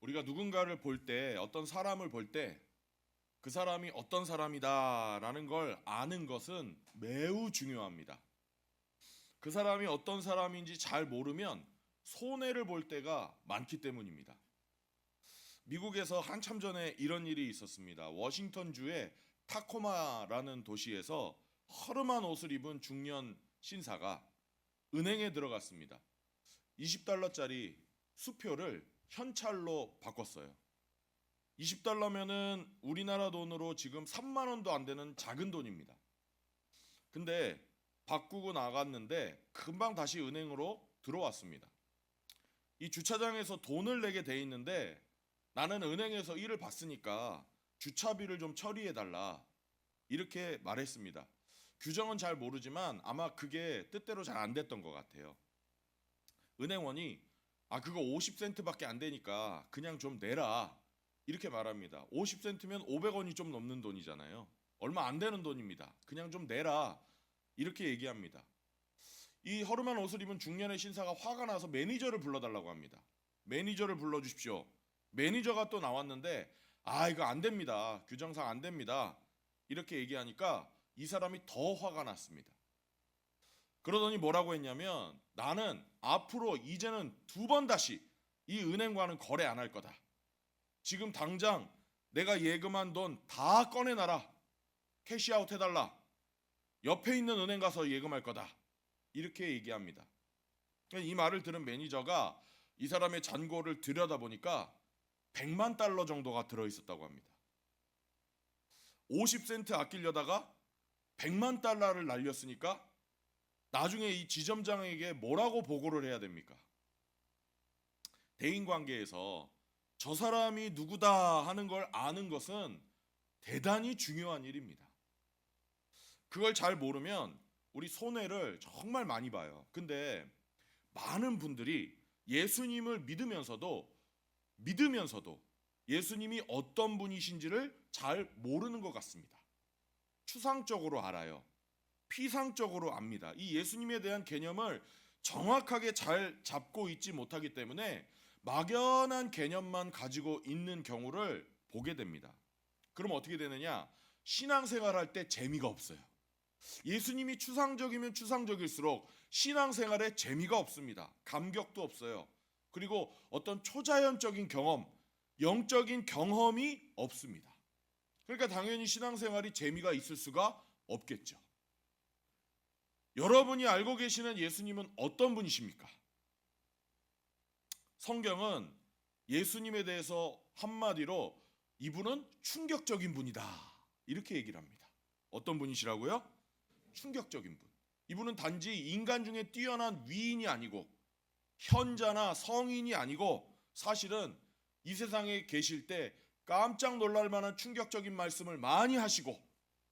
우리가 누군가를 볼 때, 어떤 사람을 볼 때 그 사람이 어떤 사람이다라는 걸 아는 것은 매우 중요합니다. 그 사람이 어떤 사람인지 잘 모르면 손해를 볼 때가 많기 때문입니다. 미국에서 한참 전에 이런 일이 있었습니다. 워싱턴주의 타코마라는 도시에서 허름한 옷을 입은 중년 신사가 은행에 들어갔습니다. 20달러짜리 수표를 현찰로 바꿨어요. 20달러면은 우리나라 돈으로 지금 3만 원도 안 되는 작은 돈입니다. 근데 바꾸고 나갔는데 금방 다시 은행으로 들어왔습니다. 이 주차장에서 돈을 내게 돼 있는데 나는 은행에서 일을 봤으니까 주차비를 좀 처리해 달라 이렇게 말했습니다. 규정은 잘 모르지만 아마 그게 뜻대로 잘 안 됐던 것 같아요. 은행원이 그거 50센트밖에 안 되니까 그냥 좀 내라 이렇게 말합니다. 50센트면 500원이 좀 넘는 돈이잖아요. 얼마 안 되는 돈입니다. 그냥 좀 내라 이렇게 얘기합니다. 이 허름한 옷을 입은 중년의 신사가 화가 나서 매니저를 불러달라고 합니다. 매니저를 불러주십시오. 매니저가 또 나왔는데 이거 안 됩니다. 규정상 안 됩니다. 이렇게 얘기하니까 이 사람이 더 화가 났습니다. 그러더니 뭐라고 했냐면 나는 앞으로 이제는 2번 다시 이 은행과는 거래 안 할 거다. 지금 당장 내가 예금한 돈 다 꺼내놔라. 캐시아웃 해달라. 옆에 있는 은행 가서 예금할 거다. 이렇게 얘기합니다. 이 말을 들은 매니저가 이 사람의 잔고를 들여다보니까 100만 달러 정도가 들어있었다고 합니다. 50센트 아끼려다가 100만 달러를 날렸으니까 나중에 이 지점장에게 뭐라고 보고를 해야 됩니까? 대인관계에서 저 사람이 누구다 하는 걸 아는 것은 대단히 중요한 일입니다. 그걸 잘 모르면 우리 손해를 정말 많이 봐요. 근데 많은 분들이 예수님을 믿으면서도 예수님이 어떤 분이신지를 잘 모르는 것 같습니다. 추상적으로 알아요. 피상적으로 압니다. 이 예수님에 대한 개념을 정확하게 잘 잡고 있지 못하기 때문에 막연한 개념만 가지고 있는 경우를 보게 됩니다. 그럼 어떻게 되느냐? 신앙생활할 때 재미가 없어요. 예수님이 추상적이면 추상적일수록 신앙생활에 재미가 없습니다. 감격도 없어요. 그리고 어떤 초자연적인 경험, 영적인 경험이 없습니다. 그러니까 당연히 신앙생활이 재미가 있을 수가 없겠죠. 여러분이 알고 계시는 예수님은 어떤 분이십니까? 성경은 예수님에 대해서 한마디로 이분은 충격적인 분이다 이렇게 얘기를 합니다. 어떤 분이시라고요? 충격적인 분. 이분은 단지 인간 중에 뛰어난 위인이 아니고 현자나 성인이 아니고 사실은 이 세상에 계실 때 깜짝 놀랄 만한 충격적인 말씀을 많이 하시고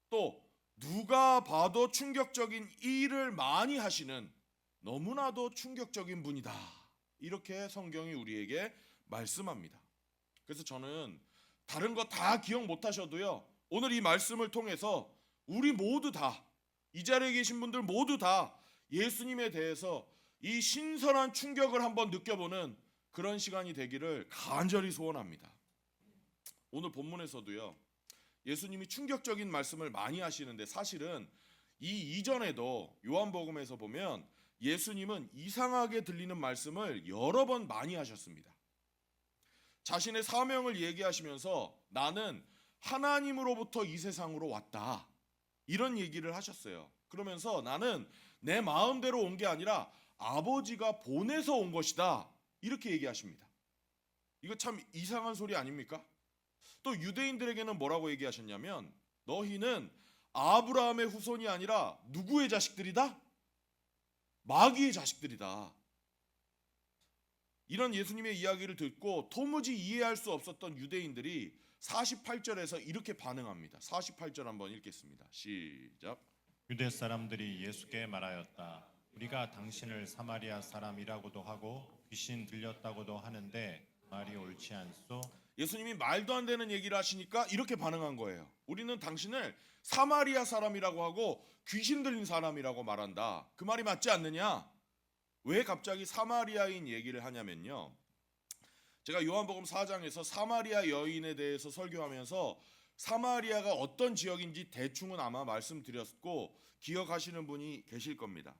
또 누가 봐도 충격적인 일을 많이 하시는 너무나도 충격적인 분이다. 이렇게 성경이 우리에게 말씀합니다. 그래서 저는 다른 거 다 기억 못 하셔도요. 오늘 이 말씀을 통해서 우리 모두 다, 이 자리에 계신 분들 모두 다 예수님에 대해서 이 신선한 충격을 한번 느껴보는 그런 시간이 되기를 간절히 소원합니다. 오늘 본문에서도요. 예수님이 충격적인 말씀을 많이 하시는데 사실은 이 이전에도 요한복음에서 보면 예수님은 이상하게 들리는 말씀을 여러 번 많이 하셨습니다. 자신의 사명을 얘기하시면서 나는 하나님으로부터 이 세상으로 왔다. 이런 얘기를 하셨어요. 그러면서 나는 내 마음대로 온 게 아니라 아버지가 보내서 온 것이다. 이렇게 얘기하십니다. 이거 참 이상한 소리 아닙니까? 또 유대인들에게는 뭐라고 얘기하셨냐면 너희는 아브라함의 후손이 아니라 누구의 자식들이다? 마귀의 자식들이다. 이런 예수님의 이야기를 듣고 도무지 이해할 수 없었던 유대인들이 48절에서 이렇게 반응합니다. 48절 한번 읽겠습니다. 시작. 유대 사람들이 예수께 말하였다. 우리가 당신을 사마리아 사람이라고도 하고 귀신 들렸다고도 하는데 말이 옳지 않소? 예수님이 말도 안 되는 얘기를 하시니까 이렇게 반응한 거예요. 우리는 당신을 사마리아 사람이라고 하고 귀신 들린 사람이라고 말한다. 그 말이 맞지 않느냐? 왜 갑자기 사마리아인 얘기를 하냐면요. 제가 요한복음 4장에서 사마리아 여인에 대해서 설교하면서 사마리아가 어떤 지역인지 대충은 아마 말씀드렸고 기억하시는 분이 계실 겁니다.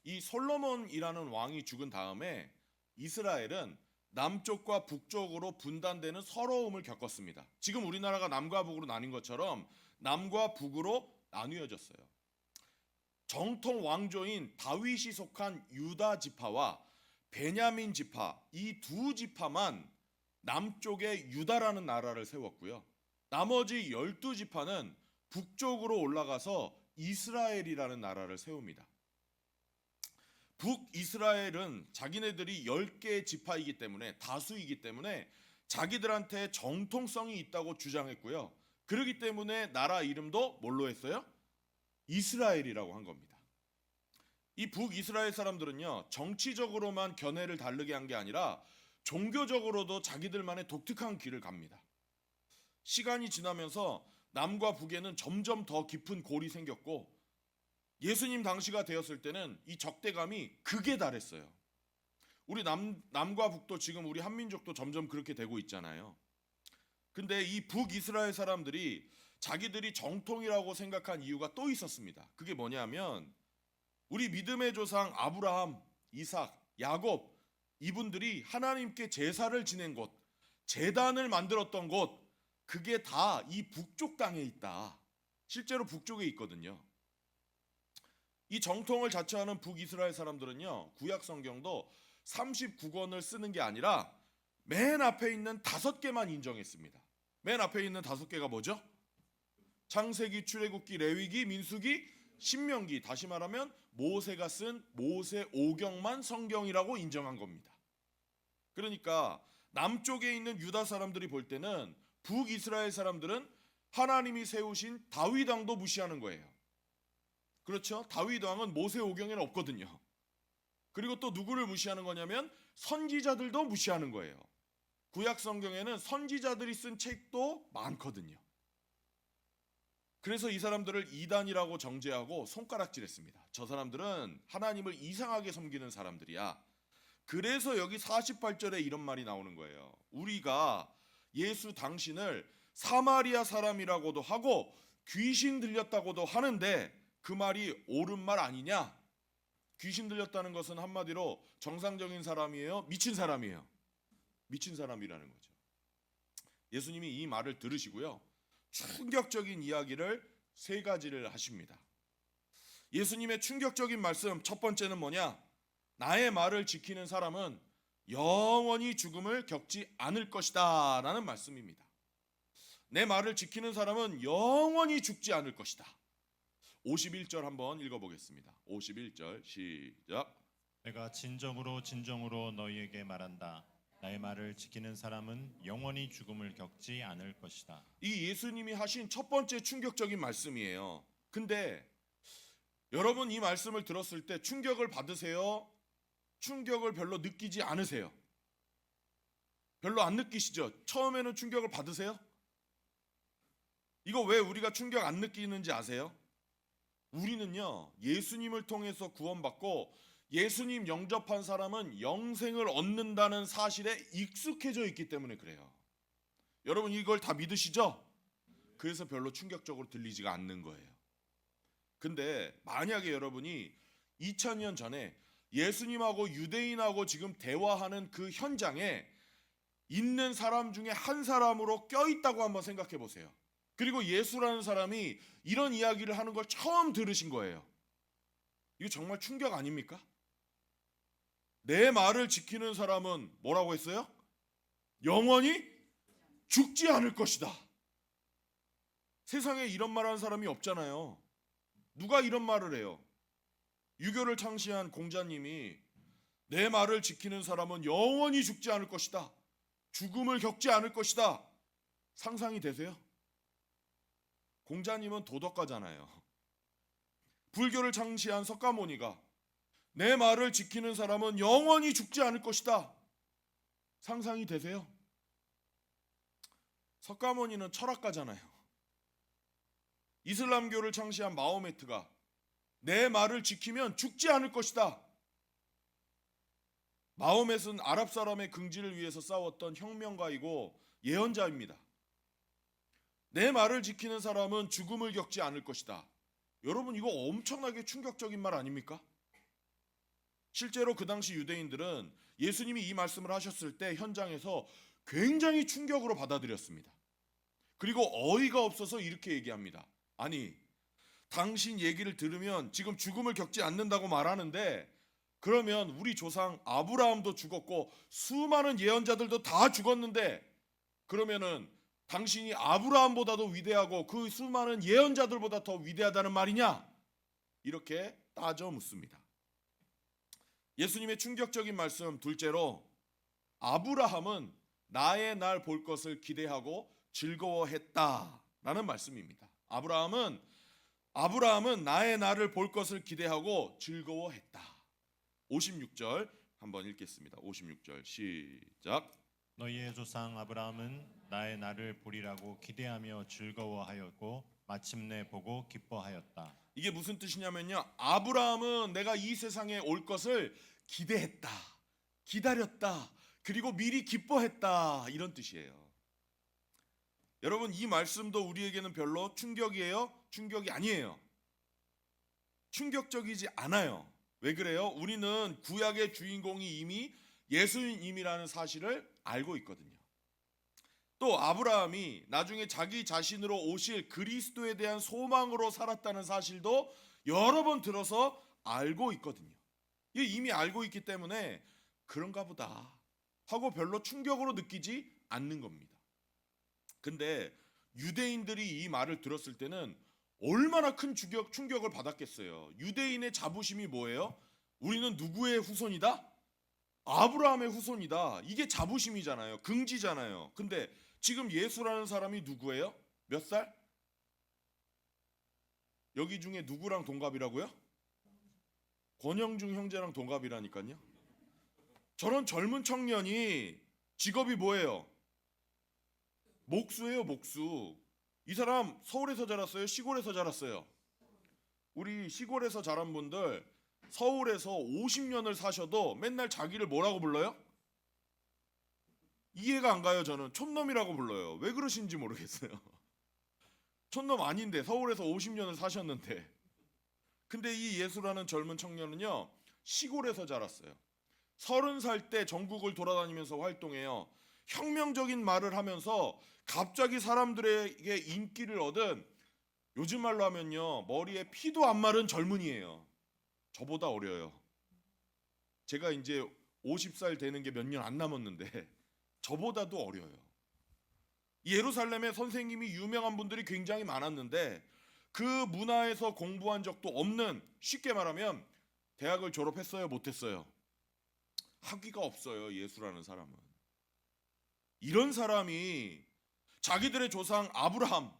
이 솔로몬이라는 왕이 죽은 다음에 이스라엘은 남쪽과 북쪽으로 분단되는 서러움을 겪었습니다. 지금 우리나라가 남과 북으로 나뉜 것처럼 남과 북으로 나뉘어졌어요. 정통 왕조인 다윗이 속한 유다 지파와 베냐민 지파, 이 두 지파만 남쪽에 유다라는 나라를 세웠고요. 나머지 12지파는 북쪽으로 올라가서 이스라엘이라는 나라를 세웁니다. 북이스라엘은 자기네들이 10개의 지파이기 때문에, 다수이기 때문에 자기들한테 정통성이 있다고 주장했고요. 그렇기 때문에 나라 이름도 뭘로 했어요? 이스라엘이라고 한 겁니다. 이 북이스라엘 사람들은요, 정치적으로만 견해를 다르게 한 게 아니라 종교적으로도 자기들만의 독특한 길을 갑니다. 시간이 지나면서 남과 북에는 점점 더 깊은 골이 생겼고, 예수님 당시가 되었을 때는 이 적대감이 극에 달했어요. 우리 남과 북도 지금 우리 한민족도 점점 그렇게 되고 있잖아요. 근데 이 북이스라엘 사람들이 자기들이 정통이라고 생각한 이유가 또 있었습니다. 그게 뭐냐면 우리 믿음의 조상 아브라함, 이삭, 야곱, 이분들이 하나님께 제사를 지낸 곳, 제단을 만들었던 곳, 그게 다 이 북쪽 땅에 있다. 실제로 북쪽에 있거든요. 이 정통을 자처하는 북이스라엘 사람들은요, 구약 성경도 39권을 쓰는 게 아니라 맨 앞에 있는 5개만 인정했습니다. 맨 앞에 있는 5개가 뭐죠? 창세기, 출애굽기, 레위기, 민수기, 신명기, 다시 말하면 모세가 쓴 모세 오경만 성경이라고 인정한 겁니다. 그러니까 남쪽에 있는 유다 사람들이 볼 때는 북이스라엘 사람들은 하나님이 세우신 다윗 왕도 무시하는 거예요. 그렇죠? 다윗 왕은 모세 오경에는 없거든요. 그리고 또 누구를 무시하는 거냐면 선지자들도 무시하는 거예요. 구약 성경에는 선지자들이 쓴 책도 많거든요. 그래서 이 사람들을 이단이라고 정죄하고 손가락질했습니다. 저 사람들은 하나님을 이상하게 섬기는 사람들이야. 그래서 여기 48절에 이런 말이 나오는 거예요. 우리가 예수 당신을 사마리아 사람이라고도 하고 귀신 들렸다고도 하는데 그 말이 옳은 말 아니냐? 귀신 들렸다는 것은 한마디로 정상적인 사람이에요? 미친 사람이에요? 미친 사람이라는 거죠. 예수님이 이 말을 들으시고요, 충격적인 이야기를 3가지를 하십니다. 예수님의 충격적인 말씀 첫 번째는 뭐냐? 나의 말을 지키는 사람은 영원히 죽음을 겪지 않을 것이다 라는 말씀입니다. 내 말을 지키는 사람은 영원히 죽지 않을 것이다. 51절 한번 읽어보겠습니다. 51절 시작. 내가 진정으로 진정으로 너희에게 말한다. 나의 말을 지키는 사람은 영원히 죽음을 겪지 않을 것이다. 이 예수님이 하신 첫 번째 충격적인 말씀이에요. 근데 여러분 이 말씀을 들었을 때 충격을 받으세요? 충격을 별로 느끼지 않으세요? 별로 안 느끼시죠? 처음에는 충격을 받으세요? 이거 왜 우리가 충격 안 느끼는지 아세요? 우리는요, 예수님을 통해서 구원받고 예수님 영접한 사람은 영생을 얻는다는 사실에 익숙해져 있기 때문에 그래요. 여러분 이걸 다 믿으시죠? 그래서 별로 충격적으로 들리지가 않는 거예요. 근데 만약에 여러분이 2000년 전에 예수님하고 유대인하고 지금 대화하는 그 현장에 있는 사람 중에 한 사람으로 껴있다고 한번 생각해 보세요. 그리고 예수라는 사람이 이런 이야기를 하는 걸 처음 들으신 거예요. 이거 정말 충격 아닙니까? 내 말을 지키는 사람은 뭐라고 했어요? 영원히 죽지 않을 것이다. 세상에 이런 말하는 사람이 없잖아요. 누가 이런 말을 해요? 유교를 창시한 공자님이 내 말을 지키는 사람은 영원히 죽지 않을 것이다. 죽음을 겪지 않을 것이다. 상상이 되세요? 공자님은 도덕가잖아요. 불교를 창시한 석가모니가 내 말을 지키는 사람은 영원히 죽지 않을 것이다. 상상이 되세요? 석가모니는 철학가잖아요. 이슬람교를 창시한 마호메트가 내 말을 지키면 죽지 않을 것이다. 마호멧은 아랍 사람의 긍지를 위해서 싸웠던 혁명가이고 예언자입니다. 내 말을 지키는 사람은 죽음을 겪지 않을 것이다. 여러분, 이거 엄청나게 충격적인 말 아닙니까? 실제로 그 당시 유대인들은 예수님이 이 말씀을 하셨을 때 현장에서 굉장히 충격으로 받아들였습니다. 그리고 어이가 없어서 이렇게 얘기합니다. 아니, 당신 얘기를 들으면 지금 죽음을 겪지 않는다고 말하는데, 그러면 우리 조상 아브라함도 죽었고 수많은 예언자들도 다 죽었는데, 그러면은 당신이 아브라함보다도 위대하고 그 수많은 예언자들보다 더 위대하다는 말이냐? 이렇게 따져 묻습니다. 예수님의 충격적인 말씀 둘째로, 아브라함은 나의 날 볼 것을 기대하고 즐거워했다라는 말씀입니다. 아브라함은 나의 날을 볼 것을 기대하고 즐거워했다. 56절 한번 읽겠습니다. 56절 시작. 너희의 조상 아브라함은 나의 날을 보리라고 기대하며 즐거워하였고 마침내 보고 기뻐하였다. 이게 무슨 뜻이냐면요, 아브라함은 내가 이 세상에 올 것을 기대했다, 기다렸다, 그리고 미리 기뻐했다, 이런 뜻이에요. 여러분, 이 말씀도 우리에게는 별로 충격이에요? 충격이 아니에요. 충격적이지 않아요. 왜 그래요? 우리는 구약의 주인공이 이미 예수님이라는 사실을 알고 있거든요. 또 아브라함이 나중에 자기 자신으로 오실 그리스도에 대한 소망으로 살았다는 사실도 여러 번 들어서 알고 있거든요. 이미 알고 있기 때문에 그런가 보다 하고 별로 충격으로 느끼지 않는 겁니다. 근데 유대인들이 이 말을 들었을 때는 얼마나 큰 충격을 받았겠어요. 유대인의 자부심이 뭐예요? 우리는 누구의 후손이다? 아브라함의 후손이다. 이게 자부심이잖아요. 긍지잖아요. 근데 지금 예수라는 사람이 누구예요? 몇 살? 여기 중에 누구랑 동갑이라고요? 권영중 형제랑 동갑이라니까요. 저런 젊은 청년이 직업이 뭐예요? 목수예요, 목수. 이 사람 서울에서 자랐어요? 시골에서 자랐어요? 우리 시골에서 자란 분들 서울에서 50년을 사셔도 맨날 자기를 뭐라고 불러요? 이해가 안 가요. 저는 촌놈이라고 불러요. 왜 그러신지 모르겠어요. 촌놈 아닌데 서울에서 50년을 사셨는데. 근데 이 예수라는 젊은 청년은요, 시골에서 자랐어요. 30살 때 전국을 돌아다니면서 활동해요. 혁명적인 말을 하면서 갑자기 사람들에게 인기를 얻은, 요즘 말로 하면요, 머리에 피도 안 마른 젊은이에요. 저보다 어려요. 제가 이제 50살 되는 게 몇 년 안 남았는데 저보다도 어려요. 예루살렘에 선생님이 유명한 분들이 굉장히 많았는데 그 문화에서 공부한 적도 없는, 쉽게 말하면 대학을 졸업했어요, 못했어요? 학위가 없어요, 예수라는 사람은. 이런 사람이 자기들의 조상 아브라함,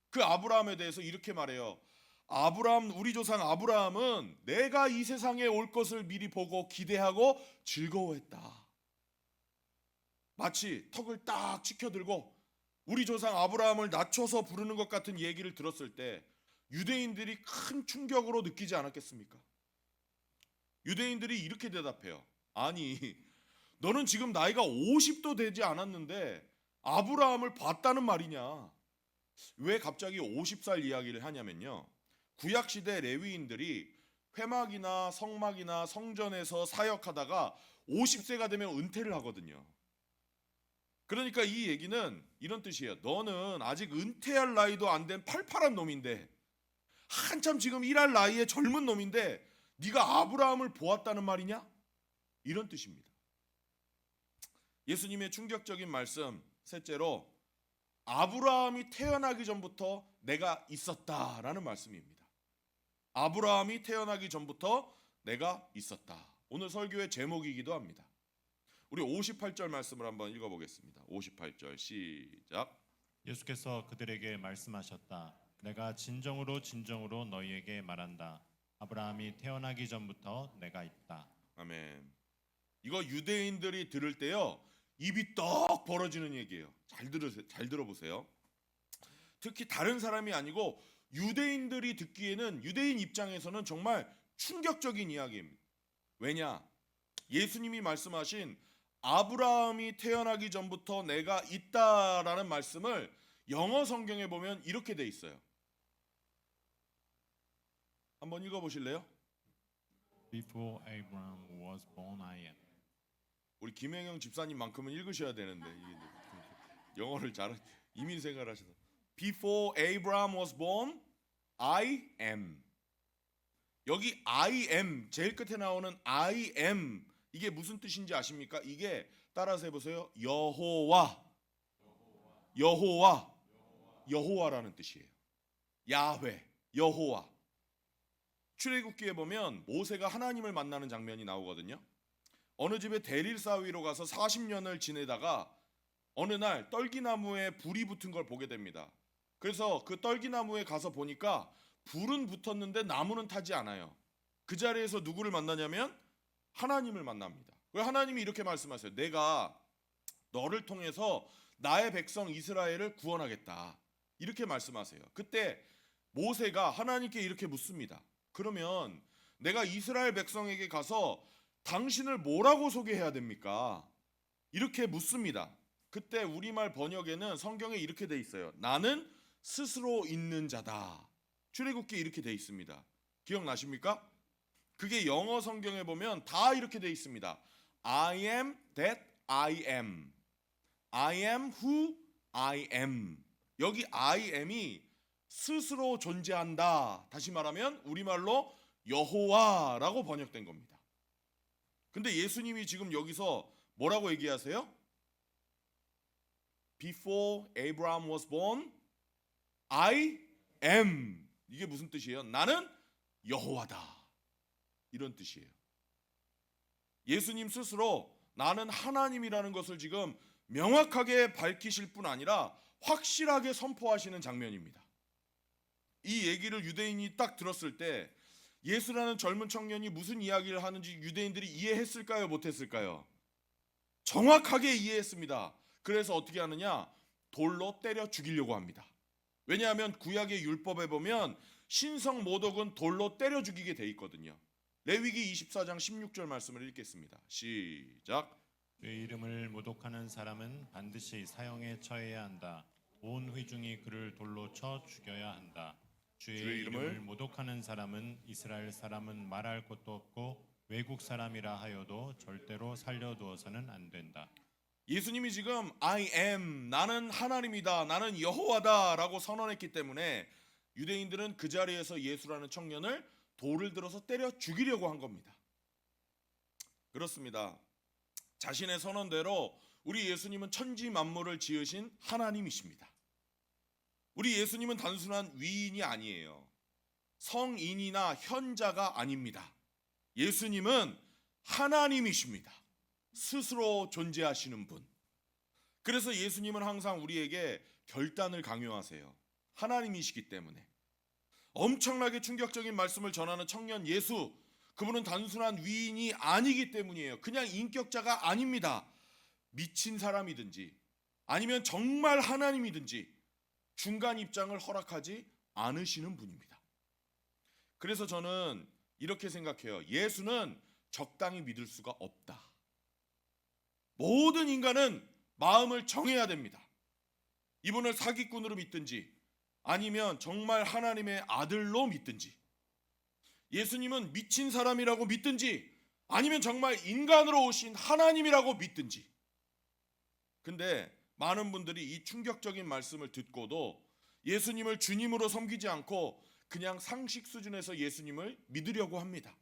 그 아브라함에 대해서 이렇게 말해요. 우리 조상 아브라함은 내가 이 세상에 올 것을 미리 보고 기대하고 즐거워했다. 마치 턱을 딱 치켜들고 우리 조상 아브라함을 낮춰서 부르는 것 같은 얘기를 들었을 때 유대인들이 큰 충격으로 느끼지 않았겠습니까? 유대인들이 이렇게 대답해요. 아니, 너는 지금 나이가 50도 되지 않았는데 아브라함을 봤다는 말이냐? 왜 갑자기 50살 이야기를 하냐면요, 구약시대 레위인들이 회막이나 성막이나 성전에서 사역하다가 50세가 되면 은퇴를 하거든요. 그러니까 이 얘기는 이런 뜻이에요. 너는 아직 은퇴할 나이도 안 된 팔팔한 놈인데, 한참 지금 일할 나이에 젊은 놈인데 네가 아브라함을 보았다는 말이냐? 이런 뜻입니다. 예수님의 충격적인 말씀 셋째로, 아브라함이 태어나기 전부터 내가 있었다라는 말씀입니다. 아브라함이 태어나기 전부터 내가 있었다. 오늘 설교의 제목이기도 합니다. 우리 58절 말씀을 한번 읽어보겠습니다. 58절 시작. 예수께서 그들에게 말씀하셨다. 내가 진정으로 진정으로 너희에게 말한다. 아브라함이 태어나기 전부터 내가 있다. 아멘. 이거 유대인들이 들을 때요, 입이 떡 벌어지는 얘기예요. 잘 들어보세요. 특히 다른 사람이 아니고 유대인들이 듣기에는, 유대인 입장에서는 정말 충격적인 이야기입니다. 왜냐? 예수님이 말씀하신 아브라함이 태어나기 전부터 내가 있다라는 말씀을 영어 성경에 보면 이렇게 돼 있어요. 한번 읽어보실래요? Before Abraham was born, I am. 우리 김혜경 집사님만큼은 읽으셔야 되는데 영어를 잘 이민 생활하셔서 Before Abraham was born, I am. 여기 I am 제일 끝에 나오는 I am 이게 무슨 뜻인지 아십니까? 이게 따라서 해보세요. 여호와라는 뜻이에요. 야훼, 여호와. 출애굽기에 보면 모세가 하나님을 만나는 장면이 나오거든요. 어느 집에 대릴 사위로 가서 40년을 지내다가 어느 날 떨기나무에 불이 붙은 걸 보게 됩니다. 그래서 그 떨기나무에 가서 보니까 불은 붙었는데 나무는 타지 않아요. 그 자리에서 누구를 만나냐면 하나님을 만납니다. 하나님이 이렇게 말씀하세요. 내가 너를 통해서 나의 백성 이스라엘을 구원하겠다. 이렇게 말씀하세요. 그때 모세가 하나님께 이렇게 묻습니다. 그러면 내가 이스라엘 백성에게 가서 당신을 뭐라고 소개해야 됩니까? 이렇게 묻습니다. 그때 우리말 번역에는 성경에 이렇게 돼 있어요. 나는 스스로 있는 자다. 출애굽기에 이렇게 돼 있습니다. 기억나십니까? 그게 영어 성경에 보면 다 이렇게 돼 있습니다. I am that I am. I am who I am. 여기 I am이 스스로 존재한다. 다시 말하면 우리말로 여호와라고 번역된 겁니다. 근데 예수님이 지금 여기서 뭐라고 얘기하세요? Before Abraham was born, I am. 이게 무슨 뜻이에요? 나는 여호와다. 이런 뜻이에요. 예수님 스스로 나는 하나님이라는 것을 지금 명확하게 밝히실 뿐 아니라 확실하게 선포하시는 장면입니다. 이 얘기를 유대인이 딱 들었을 때 예수라는 젊은 청년이 무슨 이야기를 하는지 유대인들이 이해했을까요? 못했을까요? 정확하게 이해했습니다. 그래서 어떻게 하느냐? 돌로 때려 죽이려고 합니다. 왜냐하면 구약의 율법에 보면 신성 모독은 돌로 때려 죽이게 돼 있거든요. 레위기 24장 16절 말씀을 읽겠습니다. 시작. 주의 이름을 모독하는 사람은 반드시 사형에 처해야 한다. 온 회중이 그를 돌로 쳐 죽여야 한다. 주의 이름을 모독하는 사람은 이스라엘 사람은 말할 것도 없고 외국 사람이라 하여도 절대로 살려두어서는 안 된다. 예수님이 지금 I am, 나는 하나님이다, 나는 여호와다 라고 선언했기 때문에 유대인들은 그 자리에서 예수라는 청년을 돌을 들어서 때려 죽이려고 한 겁니다. 그렇습니다. 자신의 선언대로 우리 예수님은 천지 만물을 지으신 하나님이십니다. 우리 예수님은 단순한 위인이 아니에요. 성인이나 현자가 아닙니다. 예수님은 하나님이십니다. 스스로 존재하시는 분. 그래서 예수님은 항상 우리에게 결단을 강요하세요. 하나님이시기 때문에. 엄청나게 충격적인 말씀을 전하는 청년 예수, 그분은 단순한 위인이 아니기 때문이에요. 그냥 인격자가 아닙니다. 미친 사람이든지 아니면 정말 하나님이든지 중간 입장을 허락하지 않으시는 분입니다. 그래서 저는 이렇게 생각해요. 예수는 적당히 믿을 수가 없다. 모든 인간은 마음을 정해야 됩니다. 이분을 사기꾼으로 믿든지 아니면 정말 하나님의 아들로 믿든지, 예수님은 미친 사람이라고 믿든지 아니면 정말 인간으로 오신 하나님이라고 믿든지. 근데 많은 분들이 이 충격적인 말씀을 듣고도 예수님을 주님으로 섬기지 않고 그냥 상식 수준에서 예수님을 믿으려고 합니다.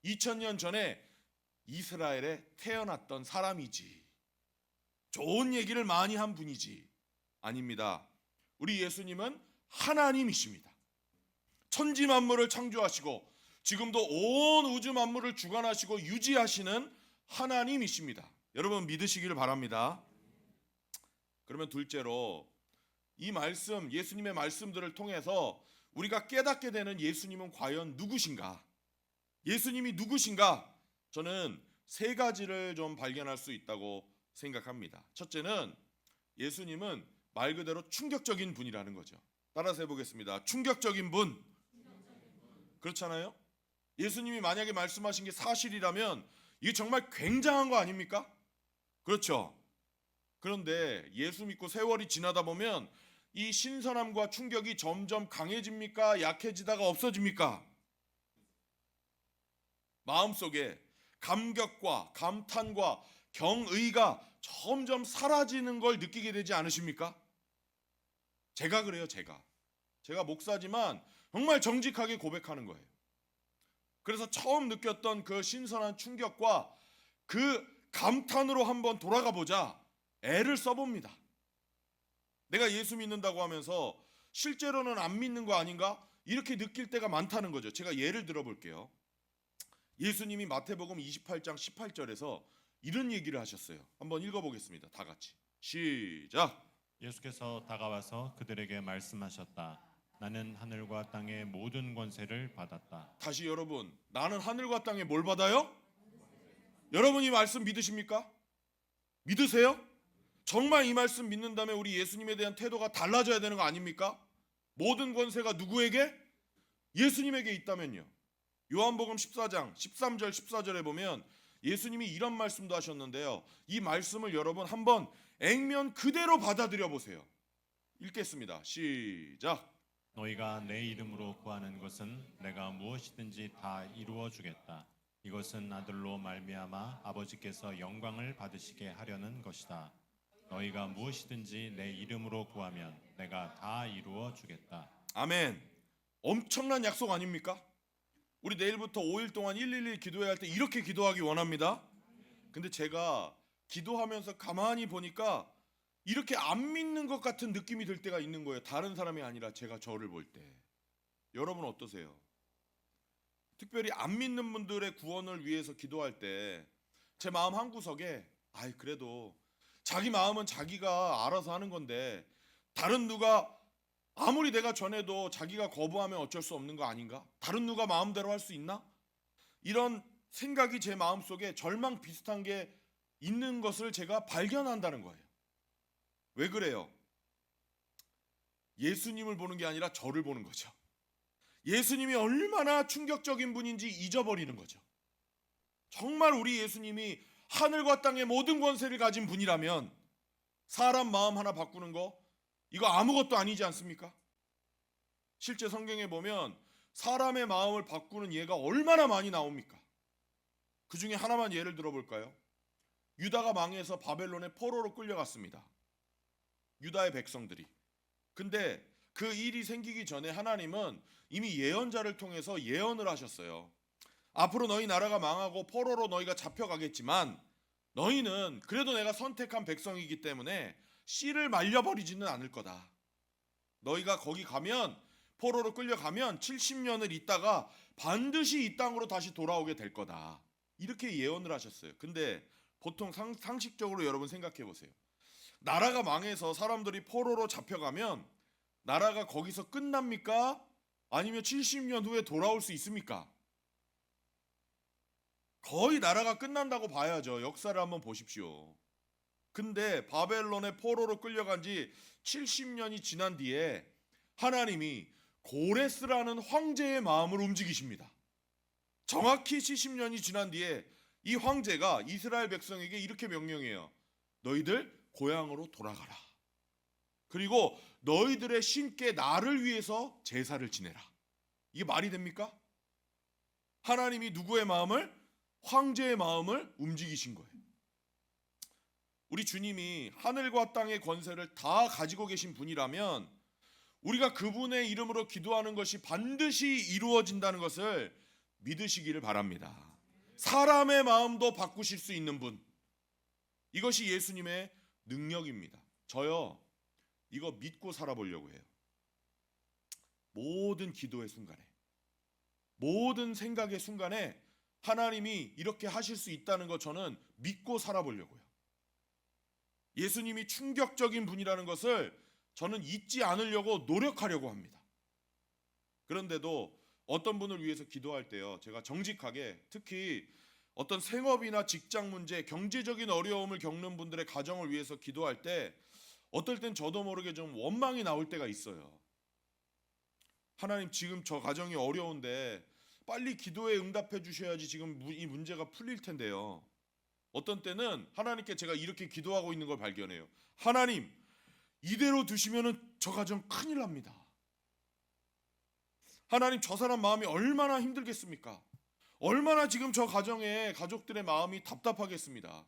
2000년 전에 이스라엘에 태어났던 사람이지, 좋은 얘기를 많이 한 분이지. 아닙니다. 우리 예수님은 하나님이십니다. 천지 만물을 창조하시고 지금도 온 우주 만물을 주관하시고 유지하시는 하나님이십니다. 여러분 믿으시기를 바랍니다. 그러면 둘째로 이 말씀, 예수님의 말씀들을 통해서 우리가 깨닫게 되는 예수님은 과연 누구신가? 예수님이 누구신가? 저는 세 가지를 좀 발견할 수 있다고 생각합니다. 첫째는 예수님은 말 그대로 충격적인 분이라는 거죠. 따라서 해보겠습니다. 충격적인 분. 그렇잖아요? 예수님이 만약에 말씀하신 게 사실이라면 이게 정말 굉장한 거 아닙니까? 그렇죠. 그런데 예수 믿고 세월이 지나다 보면 이 신선함과 충격이 점점 강해집니까? 약해지다가 없어집니까? 마음속에 감격과 감탄과 경의가 점점 사라지는 걸 느끼게 되지 않으십니까? 제가 그래요, 제가 목사지만 정말 정직하게 고백하는 거예요. 그래서 처음 느꼈던 그 신선한 충격과 그 감탄으로 한번 돌아가 보자 애를 써봅니다. 내가 예수 믿는다고 하면서 실제로는 안 믿는 거 아닌가? 이렇게 느낄 때가 많다는 거죠. 제가 예를 들어 볼게요. 예수님이 마태복음 28장 18절에서 이런 얘기를 하셨어요. 한번 읽어보겠습니다. 다 같이 시작. 예수께서 다가와서 그들에게 말씀하셨다. 나는 하늘과 땅의 모든 권세를 받았다. 다시 여러분, 나는 하늘과 땅에 뭘 받아요? 여러분 이 말씀 믿으십니까? 믿으세요? 정말 이 말씀 믿는다면 우리 예수님에 대한 태도가 달라져야 되는 거 아닙니까? 모든 권세가 누구에게? 예수님에게 있다면요. 요한복음 14장 13절 14절에 보면 예수님이 이런 말씀도 하셨는데요. 이 말씀을 여러분 한번 액면 그대로 받아들여 보세요. 읽겠습니다. 시작. 너희가 내 이름으로 구하는 것은 내가 무엇이든지 다 이루어 주겠다. 이것은 아들로 말미암아 아버지께서 영광을 받으시게 하려는 것이다. 너희가 무엇이든지 내 이름으로 구하면 내가 다 이루어 주겠다. 아멘. 엄청난 약속 아닙니까? 우리 내일부터 5일 동안 111 기도해야 할 때 이렇게 기도하기 원합니다. 근데 제가 기도하면서 가만히 보니까 이렇게 안 믿는 것 같은 느낌이 들 때가 있는 거예요. 다른 사람이 아니라 제가 저를 볼 때. 여러분 어떠세요? 특별히 안 믿는 분들의 구원을 위해서 기도할 때 제 마음 한구석에 그래도 자기 마음은 자기가 알아서 하는 건데 다른 누가 아무리 내가 전해도 자기가 거부하면 어쩔 수 없는 거 아닌가? 다른 누가 마음대로 할 수 있나? 이런 생각이 제 마음속에 절망 비슷한 게 있는 것을 제가 발견한다는 거예요. 왜 그래요? 예수님을 보는 게 아니라 저를 보는 거죠. 예수님이 얼마나 충격적인 분인지 잊어버리는 거죠. 정말 우리 예수님이 하늘과 땅의 모든 권세를 가진 분이라면 사람 마음 하나 바꾸는 거 이거 아무것도 아니지 않습니까? 실제 성경에 보면 사람의 마음을 바꾸는 예가 얼마나 많이 나옵니까? 그 중에 하나만 예를 들어볼까요? 유다가 망해서 바벨론의 포로로 끌려갔습니다. 유다의 백성들이. 근데 그 일이 생기기 전에 하나님은 이미 예언자를 통해서 예언을 하셨어요. 앞으로 너희 나라가 망하고 포로로 너희가 잡혀가겠지만 너희는 그래도 내가 선택한 백성이기 때문에 씨를 말려버리지는 않을 거다. 너희가 거기 가면 포로로 끌려가면 70년을 있다가 반드시 이 땅으로 다시 돌아오게 될 거다. 이렇게 예언을 하셨어요. 근데 보통 상식적으로 여러분 생각해 보세요. 나라가 망해서 사람들이 포로로 잡혀가면 나라가 거기서 끝납니까? 아니면 70년 후에 돌아올 수 있습니까? 거의 나라가 끝난다고 봐야죠. 역사를 한번 보십시오. 근데 바벨론의 포로로 끌려간 지 70년이 지난 뒤에 하나님이 고레스라는 황제의 마음을 움직이십니다. 정확히 70년이 지난 뒤에 이 황제가 이스라엘 백성에게 이렇게 명령해요. 너희들 고향으로 돌아가라. 그리고 너희들의 신께 나를 위해서 제사를 지내라. 이게 말이 됩니까? 하나님이 누구의 마음을? 황제의 마음을 움직이신 거예요. 우리 주님이 하늘과 땅의 권세를 다 가지고 계신 분이라면 우리가 그분의 이름으로 기도하는 것이 반드시 이루어진다는 것을 믿으시기를 바랍니다. 사람의 마음도 바꾸실 수 있는 분. 이것이 예수님의 능력입니다. 저요, 이거 믿고 살아보려고 해요. 모든 기도의 순간에, 모든 생각의 순간에 하나님이 이렇게 하실 수 있다는 것 저는 믿고 살아보려고요. 예수님이 충격적인 분이라는 것을 저는 잊지 않으려고 노력하려고 합니다. 그런데도 어떤 분을 위해서 기도할 때요, 제가 정직하게 특히 어떤 생업이나 직장 문제, 경제적인 어려움을 겪는 분들의 가정을 위해서 기도할 때 어떨 땐 저도 모르게 좀 원망이 나올 때가 있어요. 하나님, 지금 저 가정이 어려운데 빨리 기도에 응답해 주셔야지 지금 이 문제가 풀릴 텐데요. 어떤 때는 하나님께 제가 이렇게 기도하고 있는 걸 발견해요. 하나님, 이대로 두시면은 저 가정 큰일 납니다. 하나님, 저 사람 마음이 얼마나 힘들겠습니까? 얼마나 지금 저 가정의 가족들의 마음이 답답하겠습니까?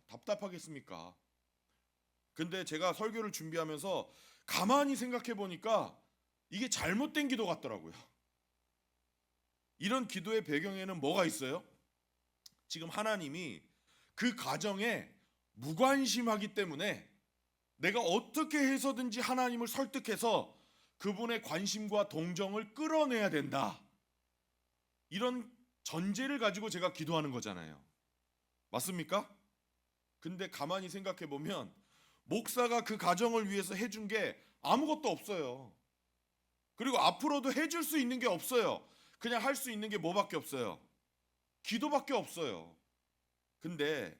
근데 제가 설교를 준비하면서 가만히 생각해 보니까 이게 잘못된 기도 같더라고요. 이런 기도의 배경에는 뭐가 있어요? 지금 하나님이 그 가정에 무관심하기 때문에 내가 어떻게 해서든지 하나님을 설득해서 그분의 관심과 동정을 끌어내야 된다. 이런 전제를 가지고 제가 기도하는 거잖아요. 맞습니까? 근데 가만히 생각해 보면 목사가 그 가정을 위해서 해준 게 아무것도 없어요. 그리고 앞으로도 해줄 수 있는 게 없어요. 그냥 할 수 있는 게 뭐밖에 없어요? 기도밖에 없어요. 근데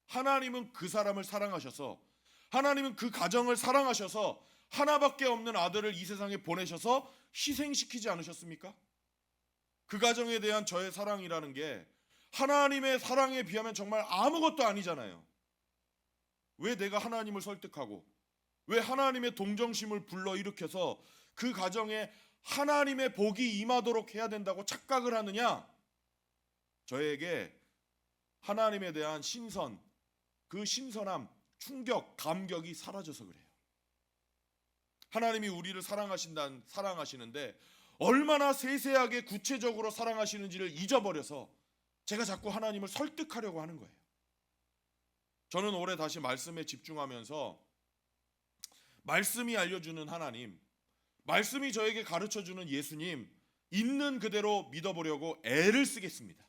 하나님은 그 사람을 사랑하셔서, 하나님은 그 가정을 사랑하셔서 하나밖에 없는 아들을 이 세상에 보내셔서 희생시키지 않으셨습니까? 그 가정에 대한 저의 사랑이라는 게 하나님의 사랑에 비하면 정말 아무것도 아니잖아요. 왜 내가 하나님을 설득하고, 왜 하나님의 동정심을 불러일으켜서 그 가정에 하나님의 복이 임하도록 해야 된다고 착각을 하느냐? 저에게 하나님에 대한 신선, 그 신선함, 충격, 감격이 사라져서 그래요. 하나님이 우리를 사랑하시는데 얼마나 세세하게 구체적으로 사랑하시는지를 잊어버려서 제가 자꾸 하나님을 설득하려고 하는 거예요. 저는 올해 다시 말씀에 집중하면서 말씀이 알려주는 하나님, 말씀이 저에게 가르쳐주는 예수님, 있는 그대로 믿어보려고 애를 쓰겠습니다.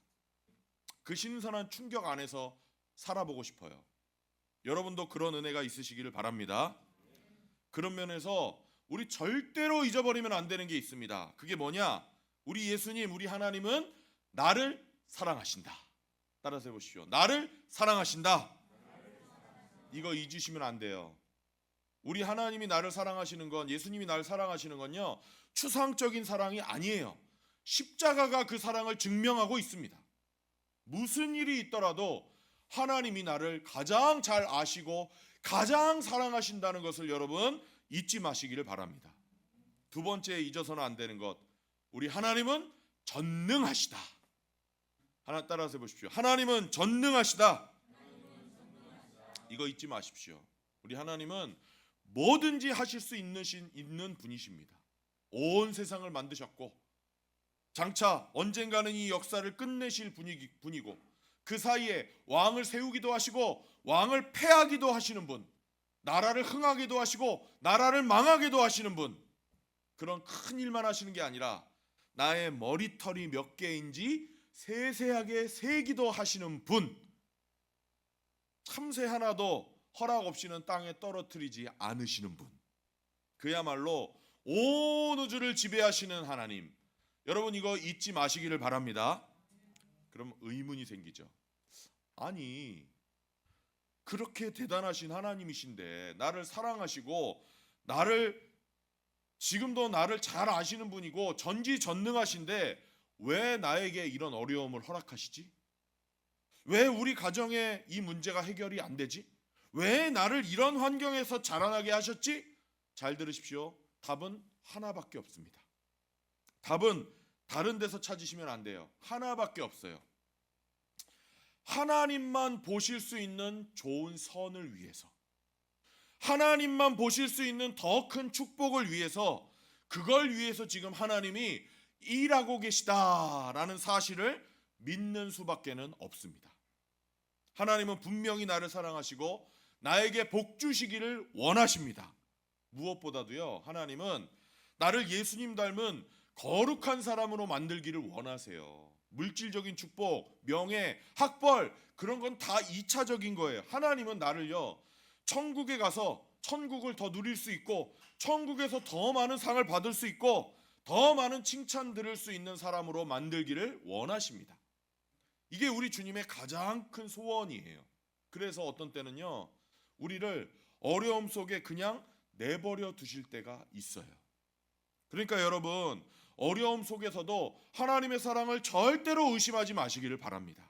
그 신선한 충격 안에서 살아보고 싶어요. 여러분도 그런 은혜가 있으시기를 바랍니다. 그런 면에서 우리 절대로 잊어버리면 안 되는 게 있습니다. 그게 뭐냐? 우리 예수님, 우리 하나님은 나를 사랑하신다. 따라서 해보십시오. 나를 사랑하신다. 이거 잊으시면 안 돼요. 우리 하나님이 나를 사랑하시는 건, 예수님이 나를 사랑하시는 건요, 추상적인 사랑이 아니에요. 십자가가 그 사랑을 증명하고 있습니다. 무슨 일이 있더라도 하나님이 나를 가장 잘 아시고 가장 사랑하신다는 것을 여러분 잊지 마시기를 바랍니다. 두 번째 잊어서는 안 되는 것, 우리 하나님은 전능하시다. 하나 따라서 해보십시오. 하나님은 전능하시다. 이거 잊지 마십시오. 우리 하나님은 뭐든지 하실 수 있는 분이십니다. 온 세상을 만드셨고 장차 언젠가는 이 역사를 끝내실 분이고, 그 사이에 왕을 세우기도 하시고 왕을 패하기도 하시는 분, 나라를 흥하기도 하시고 나라를 망하기도 하시는 분, 그런 큰 일만 하시는 게 아니라 나의 머리털이 몇 개인지 세세하게 세기도 하시는 분, 참새 하나도 허락 없이는 땅에 떨어뜨리지 않으시는 분, 그야말로 온 우주를 지배하시는 하나님. 여러분 이거 잊지 마시기를 바랍니다. 그럼 의문이 생기죠. 아니, 그렇게 대단하신 하나님이신데, 나를 사랑하시고 나를 지금도 나를 잘 아시는 분이고 전지전능하신데 왜 나에게 이런 어려움을 허락하시지? 왜 우리 가정에 이 문제가 해결이 안 되지? 왜 나를 이런 환경에서 자라나게 하셨지? 잘 들으십시오. 답은 하나밖에 없습니다. 답은 다른 데서 찾으시면 안 돼요. 하나밖에 없어요. 하나님만 보실 수 있는 좋은 선을 위해서, 하나님만 보실 수 있는 더 큰 축복을 위해서, 그걸 위해서 지금 하나님이 일하고 계시다라는 사실을 믿는 수밖에는 없습니다. 하나님은 분명히 나를 사랑하시고 나에게 복 주시기를 원하십니다. 무엇보다도요, 하나님은 나를 예수님 닮은 거룩한 사람으로 만들기를 원하세요. 물질적인 축복, 명예, 학벌, 그런 건 다 2차적인 거예요. 하나님은 나를요, 천국에 가서 천국을 더 누릴 수 있고, 천국에서 더 많은 상을 받을 수 있고, 더 많은 칭찬 들을 수 있는 사람으로 만들기를 원하십니다. 이게 우리 주님의 가장 큰 소원이에요. 그래서 어떤 때는요, 우리를 어려움 속에 그냥 내버려 두실 때가 있어요. 그러니까 여러분, 어려움 속에서도 하나님의 사랑을 절대로 의심하지 마시기를 바랍니다.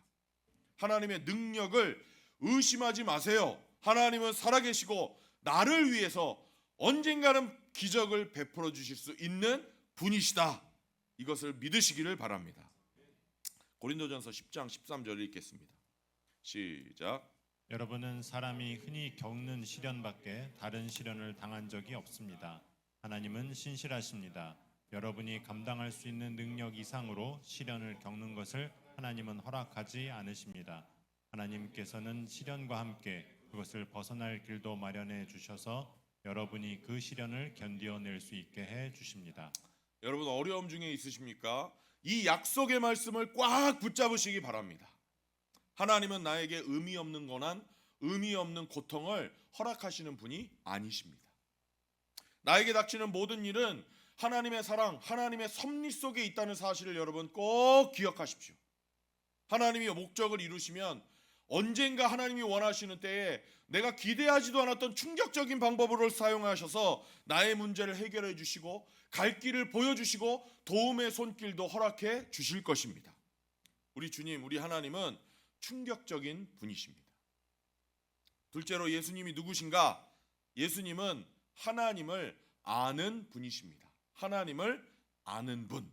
하나님의 능력을 의심하지 마세요. 하나님은 살아계시고 나를 위해서 언젠가는 기적을 베풀어 주실 수 있는 분이시다. 이것을 믿으시기를 바랍니다. 고린도전서 10장 13절을 읽겠습니다. 시작. 여러분은 사람이 흔히 겪는 시련밖에 다른 시련을 당한 적이 없습니다. 하나님은 신실하십니다. 여러분이 감당할 수 있는 능력 이상으로 시련을 겪는 것을 하나님은 허락하지 않으십니다. 하나님께서는 시련과 함께 그것을 벗어날 길도 마련해 주셔서 여러분이 그 시련을 견디어낼 수 있게 해 주십니다. 여러분 어려움 중에 있으십니까? 이 약속의 말씀을 꽉 붙잡으시기 바랍니다. 하나님은 나에게 의미 없는 고난, 의미 없는 고통을 허락하시는 분이 아니십니다. 나에게 닥치는 모든 일은 하나님의 사랑, 하나님의 섭리 속에 있다는 사실을 여러분 꼭 기억하십시오. 하나님이 목적을 이루시면 언젠가 하나님이 원하시는 때에 내가 기대하지도 않았던 충격적인 방법으로 사용하셔서 나의 문제를 해결해 주시고 갈 길을 보여주시고 도움의 손길도 허락해 주실 것입니다. 우리 주님, 우리 하나님은 충격적인 분이십니다. 둘째로 예수님이 누구신가? 예수님은 하나님을 아는 분이십니다. 하나님을 아는 분.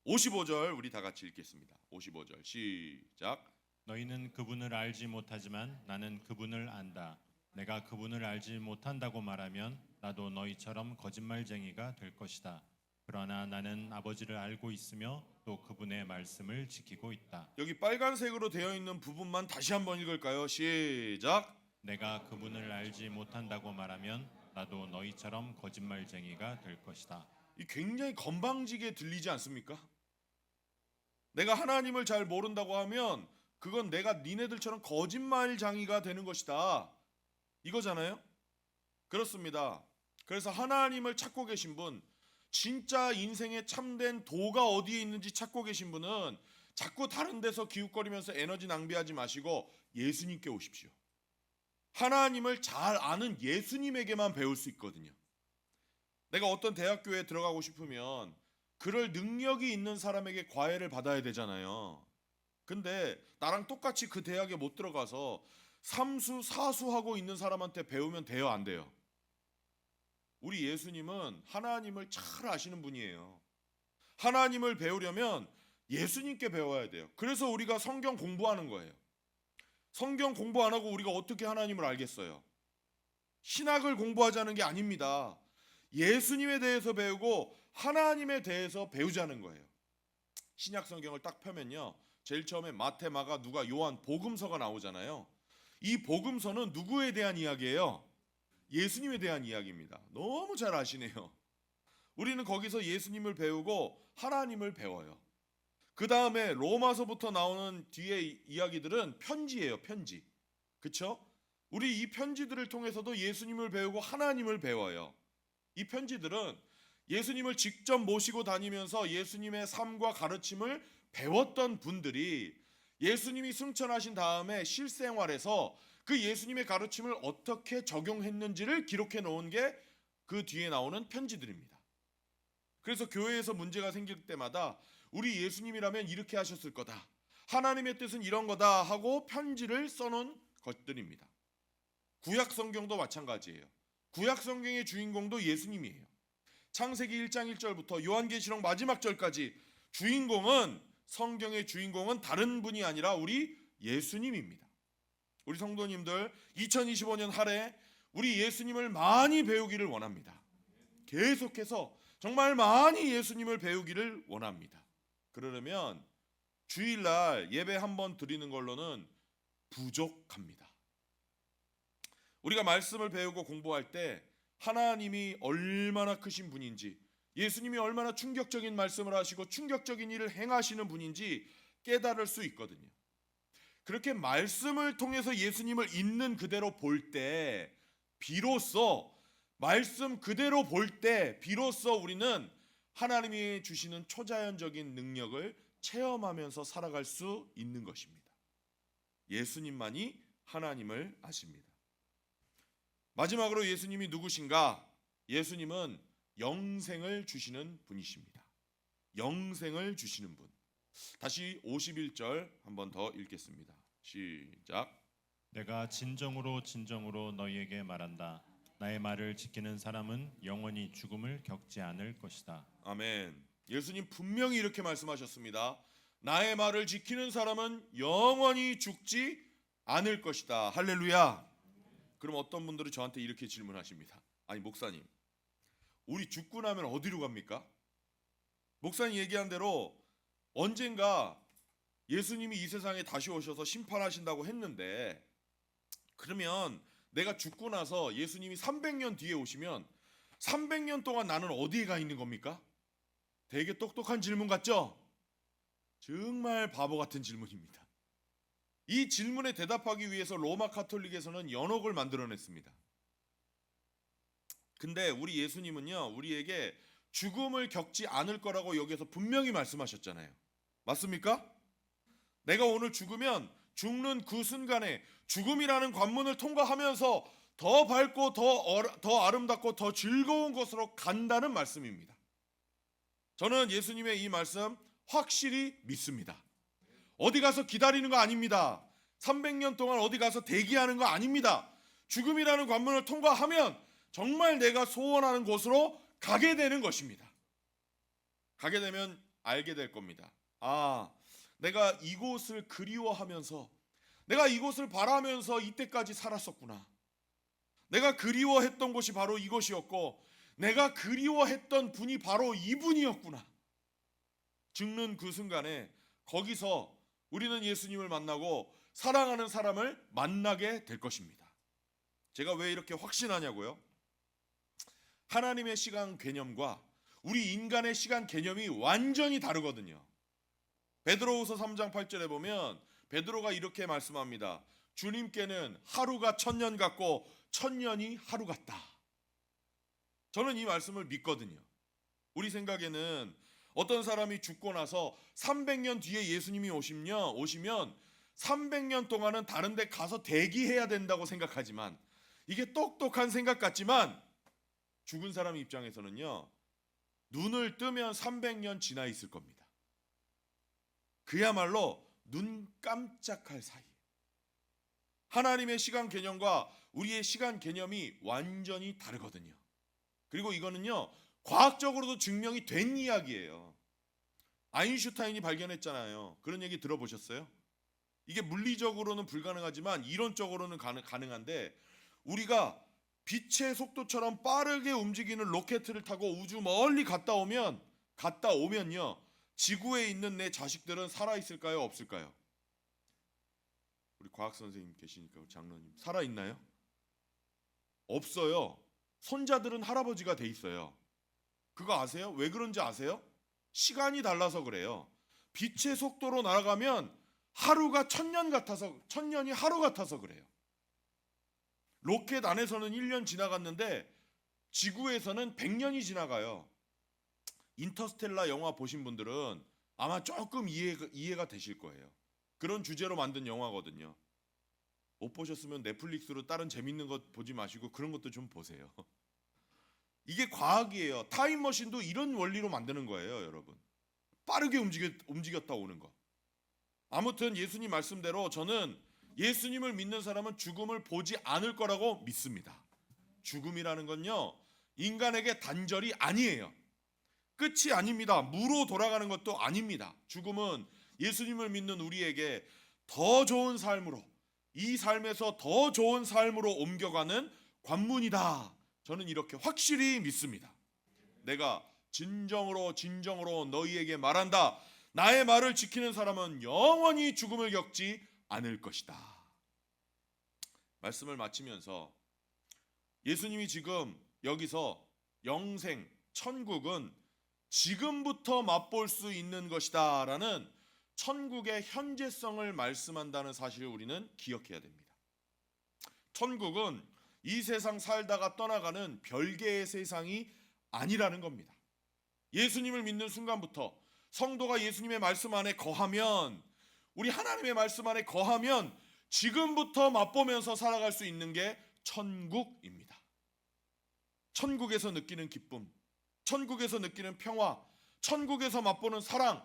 55절 우리 다 같이 읽겠습니다. 55절 시작. 너희는 그분을 알지 못하지만 나는 그분을 안다. 내가 그분을 알지 못한다고 말하면 나도 너희처럼 거짓말쟁이가 될 것이다. 그러나 나는 아버지를 알고 있으며 또 그분의 말씀을 지키고 있다. 여기 빨간색으로 되어 있는 부분만 다시 한번 읽을까요? 시작. 내가 그분을 알지 못한다고 말하면 나도 너희처럼 거짓말쟁이가 될 것이다. 이 굉장히 건방지게 들리지 않습니까? 내가 하나님을 잘 모른다고 하면 그건 내가 니네들처럼 거짓말쟁이가 되는 것이다. 이거잖아요. 그렇습니다. 그래서 하나님을 찾고 계신 분, 진짜 인생의 참된 도가 어디에 있는지 찾고 계신 분은 자꾸 다른 데서 기웃거리면서 에너지 낭비하지 마시고 예수님께 오십시오. 하나님을 잘 아는 예수님에게만 배울 수 있거든요. 내가 어떤 대학교에 들어가고 싶으면 그럴 능력이 있는 사람에게 과외를 받아야 되잖아요. 근데 나랑 똑같이 그 대학에 못 들어가서 삼수, 사수하고 있는 사람한테 배우면 돼요, 안 돼요? 우리 예수님은 하나님을 잘 아시는 분이에요. 하나님을 배우려면 예수님께 배워야 돼요. 그래서 우리가 성경 공부하는 거예요. 성경 공부 안 하고 우리가 어떻게 하나님을 알겠어요? 신학을 공부하자는 게 아닙니다. 예수님에 대해서 배우고 하나님에 대해서 배우자는 거예요. 신약 성경을 딱 펴면요, 제일 처음에 마태, 마가, 누가, 요한, 복음서가 나오잖아요. 이 복음서는 누구에 대한 이야기예요? 예수님에 대한 이야기입니다. 너무 잘 아시네요. 우리는 거기서 예수님을 배우고 하나님을 배워요. 그 다음에 로마서부터 나오는 뒤에 이야기들은 편지예요, 편지. 그쵸? 우리 이 편지들을 통해서도 예수님을 배우고 하나님을 배워요. 이 편지들은 예수님을 직접 모시고 다니면서 예수님의 삶과 가르침을 배웠던 분들이 예수님이 승천하신 다음에 실생활에서 그 예수님의 가르침을 어떻게 적용했는지를 기록해 놓은 게 그 뒤에 나오는 편지들입니다. 그래서 교회에서 문제가 생길 때마다 우리 예수님이라면 이렇게 하셨을 거다, 하나님의 뜻은 이런 거다 하고 편지를 써놓은 것들입니다. 구약 성경도 마찬가지예요. 구약 성경의 주인공도 예수님이에요. 창세기 1장 1절부터 요한계시록 마지막 절까지 성경의 주인공은 다른 분이 아니라 우리 예수님입니다. 우리 성도님들 2025년 한 해 우리 예수님을 많이 배우기를 원합니다. 계속해서 정말 많이 예수님을 배우기를 원합니다. 그러려면 주일날 예배 한번 드리는 걸로는 부족합니다. 우리가 말씀을 배우고 공부할 때 하나님이 얼마나 크신 분인지, 예수님이 얼마나 충격적인 말씀을 하시고 충격적인 일을 행하시는 분인지 깨달을 수 있거든요. 그렇게 말씀을 통해서 예수님을 있는 그대로 볼 때 비로소, 말씀 그대로 볼 때 비로소 우리는 하나님이 주시는 초자연적인 능력을 체험하면서 살아갈 수 있는 것입니다. 예수님만이 하나님을 아십니다. 마지막으로 예수님이 누구신가? 예수님은 영생을 주시는 분이십니다. 영생을 주시는 분. 다시 51절 한 번 더 읽겠습니다. 시작. 내가 진정으로 진정으로 너희에게 말한다. 나의 말을 지키는 사람은 영원히 죽음을 겪지 않을 것이다. 아멘. 예수님 분명히 이렇게 말씀하셨습니다. 나의 말을 지키는 사람은 영원히 죽지 않을 것이다. 할렐루야. 그럼 어떤 분들은 저한테 이렇게 질문하십니다. 아니 목사님, 우리 죽고 나면 어디로 갑니까? 목사님 얘기한 대로 언젠가 예수님이 이 세상에 다시 오셔서 심판하신다고 했는데, 그러면 내가 죽고 나서 예수님이 300년 뒤에 오시면 300년 동안 나는 어디에 가 있는 겁니까? 되게 똑똑한 질문 같죠? 정말 바보 같은 질문입니다. 이 질문에 대답하기 위해서 로마 카톨릭에서는 연옥을 만들어냈습니다. 근데 우리 예수님은요, 우리에게 죽음을 겪지 않을 거라고 여기서 분명히 말씀하셨잖아요. 맞습니까? 내가 오늘 죽으면 죽는 그 순간에 죽음이라는 관문을 통과하면서 더 밝고 더 아름답고 더 즐거운 곳으로 간다는 말씀입니다. 저는 예수님의 이 말씀 확실히 믿습니다. 어디 가서 기다리는 거 아닙니다. 300년 동안 어디 가서 대기하는 거 아닙니다. 죽음이라는 관문을 통과하면 정말 내가 소원하는 곳으로 가게 되는 것입니다. 가게 되면 알게 될 겁니다. 아, 내가 이곳을 그리워하면서, 내가 이곳을 바라면서 이때까지 살았었구나. 내가 그리워했던 곳이 바로 이곳이었고, 내가 그리워했던 분이 바로 이분이었구나. 죽는 그 순간에 거기서 우리는 예수님을 만나고 사랑하는 사람을 만나게 될 것입니다. 제가 왜 이렇게 확신하냐고요? 하나님의 시간 개념과 우리 인간의 시간 개념이 완전히 다르거든요. 베드로후서 3장 8절에 보면 베드로가 이렇게 말씀합니다. 주님께는 하루가 1000년 같고 1000년이 하루 같다. 저는 이 말씀을 믿거든요. 우리 생각에는 어떤 사람이 죽고 나서 300년 뒤에 예수님이 오시면 300년 동안은 다른 데 가서 대기해야 된다고 생각하지만, 이게 똑똑한 생각 같지만 죽은 사람 입장에서는요, 눈을 뜨면 300년 지나 있을 겁니다. 그야말로 눈 깜짝할 사이. 하나님의 시간 개념과 우리의 시간 개념이 완전히 다르거든요. 그리고 이거는요, 과학적으로도 증명이 된 이야기예요. 아인슈타인이 발견했잖아요. 그런 얘기 들어보셨어요? 이게 물리적으로는 불가능하지만 이론적으로는 가능한데, 우리가 빛의 속도처럼 빠르게 움직이는 로켓을 타고 우주 멀리 갔다 오면요, 지구에 있는 내 자식들은 살아있을까요? 없을까요? 우리 과학 선생님 계시니까 우리 장로님, 살아있나요? 없어요. 손자들은 할아버지가 돼 있어요. 그거 아세요? 왜 그런지 아세요? 시간이 달라서 그래요. 빛의 속도로 날아가면 하루가 1000년이 하루 같아서 그래요. 로켓 안에서는 1년 지나갔는데 지구에서는 100년이 지나가요. 인터스텔라 영화 보신 분들은 아마 조금 이해가 되실 거예요. 그런 주제로 만든 영화거든요. 못 보셨으면 넷플릭스로 다른 재밌는 것 보지 마시고 그런 것도 좀 보세요. 이게 과학이에요. 타임머신도 이런 원리로 만드는 거예요, 여러분. 빠르게 움직였다 오는 거. 아무튼 예수님 말씀대로 저는 예수님을 믿는 사람은 죽음을 보지 않을 거라고 믿습니다. 죽음이라는 건요, 인간에게 단절이 아니에요. 끝이 아닙니다. 무로 돌아가는 것도 아닙니다. 죽음은 예수님을 믿는 우리에게 더 좋은 삶으로, 이 삶에서 더 좋은 삶으로 옮겨가는 관문이다. 저는 이렇게 확실히 믿습니다. 내가 진정으로 너희에게 말한다. 나의 말을 지키는 사람은 영원히 죽음을 겪지 않을 것이다. 말씀을 마치면서 예수님이 지금 여기서 영생, 천국은 지금부터 맛볼 수 있는 것이다 라는 천국의 현재성을 말씀한다는 사실을 우리는 기억해야 됩니다. 천국은 이 세상 살다가 떠나가는 별개의 세상이 아니라는 겁니다. 예수님을 믿는 순간부터 성도가 예수님의 말씀 안에 거하면, 우리 하나님의 말씀 안에 거하면 지금부터 맛보면서 살아갈 수 있는 게 천국입니다. 천국에서 느끼는 기쁨, 천국에서 느끼는 평화, 천국에서 맛보는 사랑,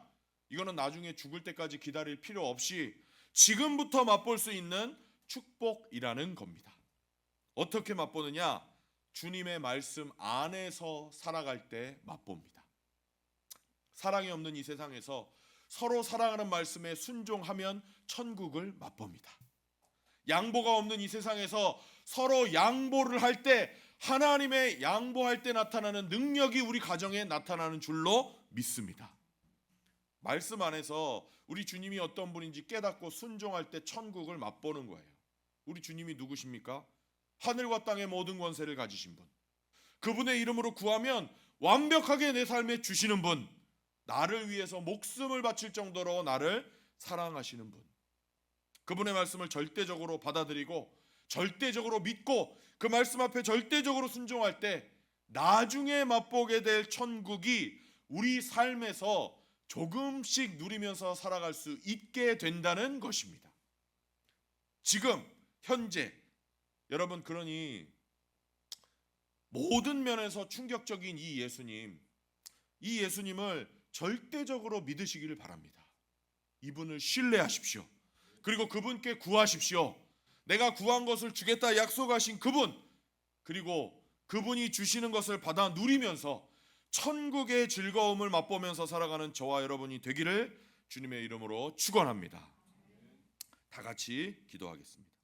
이거는 나중에 죽을 때까지 기다릴 필요 없이 지금부터 맛볼 수 있는 축복이라는 겁니다. 어떻게 맛보느냐? 주님의 말씀 안에서 살아갈 때 맛봅니다. 사랑이 없는 이 세상에서 서로 사랑하는 말씀에 순종하면 천국을 맛봅니다. 양보가 없는 이 세상에서 서로 양보를 할 때, 하나님의 양보할 때 나타나는 능력이 우리 가정에 나타나는 줄로 믿습니다. 말씀 안에서 우리 주님이 어떤 분인지 깨닫고 순종할 때 천국을 맛보는 거예요. 우리 주님이 누구십니까? 하늘과 땅의 모든 권세를 가지신 분, 그분의 이름으로 구하면 완벽하게 내 삶에 주시는 분, 나를 위해서 목숨을 바칠 정도로 나를 사랑하시는 분, 그분의 말씀을 절대적으로 받아들이고 절대적으로 믿고 그 말씀 앞에 절대적으로 순종할 때 나중에 맛보게 될 천국이 우리 삶에서 조금씩 누리면서 살아갈 수 있게 된다는 것입니다. 지금 현재 여러분, 그러니 모든 면에서 충격적인 이 예수님을 절대적으로 믿으시기를 바랍니다. 이분을 신뢰하십시오. 그리고 그분께 구하십시오. 내가 구한 것을 주겠다 약속하신 그분, 그리고 그분이 주시는 것을 받아 누리면서 천국의 즐거움을 맛보면서 살아가는 저와 여러분이 되기를 주님의 이름으로 축원합니다. 다 같이 기도하겠습니다.